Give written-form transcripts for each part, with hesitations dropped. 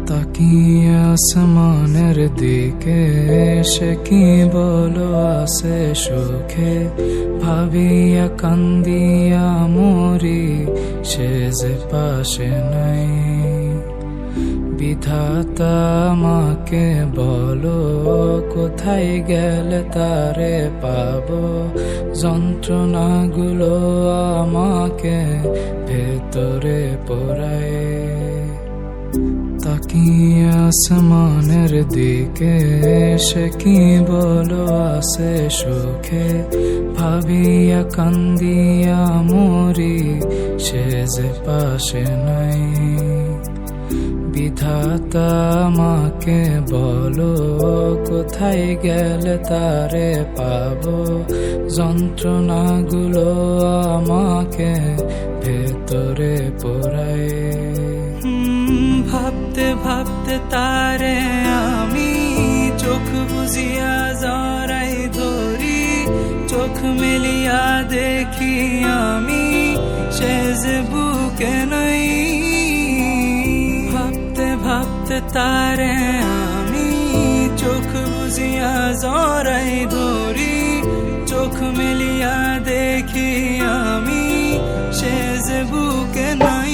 তাকিয়ে আসমানের দিকে সে কি বলো আসে সুখে, ভাবিয়া কান্দিয়া মরি সে যে পাশে নাই। বিধাতা আমাকে বলো কোথায় গেলে তারে পাবো, যন্ত্রণাগুলো আমাকে ভেতরে পোড়ায়। তাকিয়ে আসমানের দিকে সে কি বলো আসে সুখে, ভাবিয়া কান্দিয়া মরি সে যে পাশে নাই। বিধাতা আমাকে বলো কোথায় গেলে তারে পাবো, যন্ত্রণাগুলো আমাকে ভেতরে পোড়ায়। ভাবতে ভাবতে তারে আমি চোখ বুজিয়া জড়াই ধরি, চোখ মেলিয়া দেখি আমি সে যে বুকে নাই। ভাবতে ভাবতে তারে আমি চোখ বুজিয়া জড়াই ধরি, চোখ মেলিয়া দেখি আমি সে যে বুকে নাই।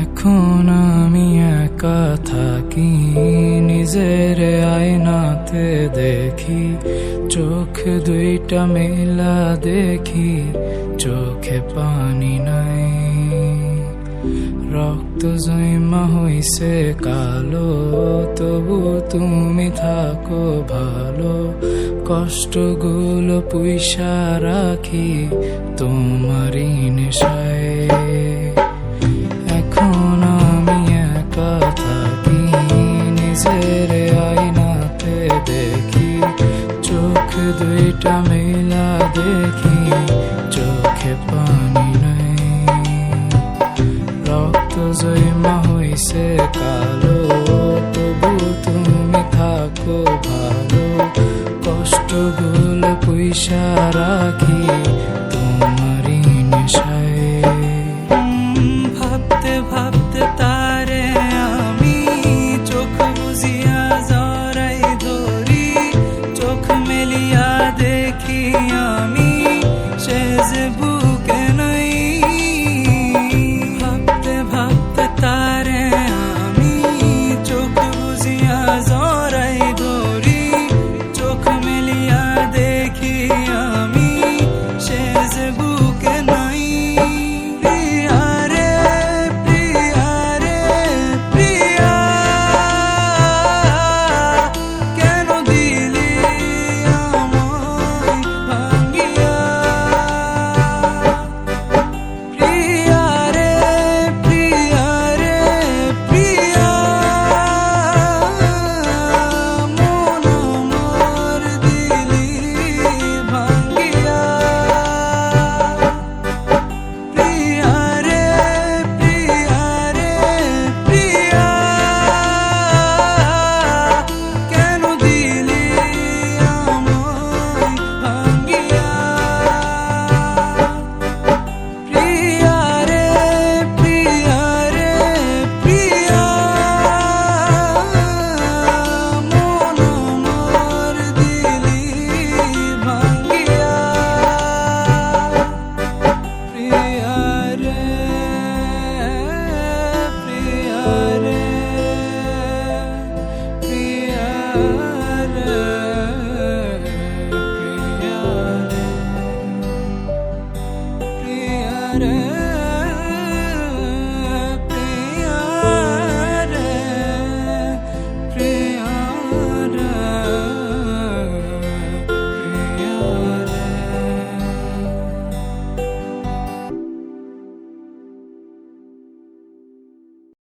এখন আমি একা থাকি, নিজের আয়নাতে দেখি, চোখ দুইটা মেলা দেখি চোখে পানি নাই। রক্ত জমা হইছে কালো, তবু তুমি থাকো ভালো, কষ্টগুলো পুইসা রাখি তোমারই নেশায়। এখন আমি একা থাকি, নিজের আয়নাতে দেখি, চোখ দুইটা মেলা দেখি চোখে পানি নাই। রক্ত জমা হইছে কালো, তবু তুমি থাকো ভালো, কষ্টগুলো পুইসা রাখি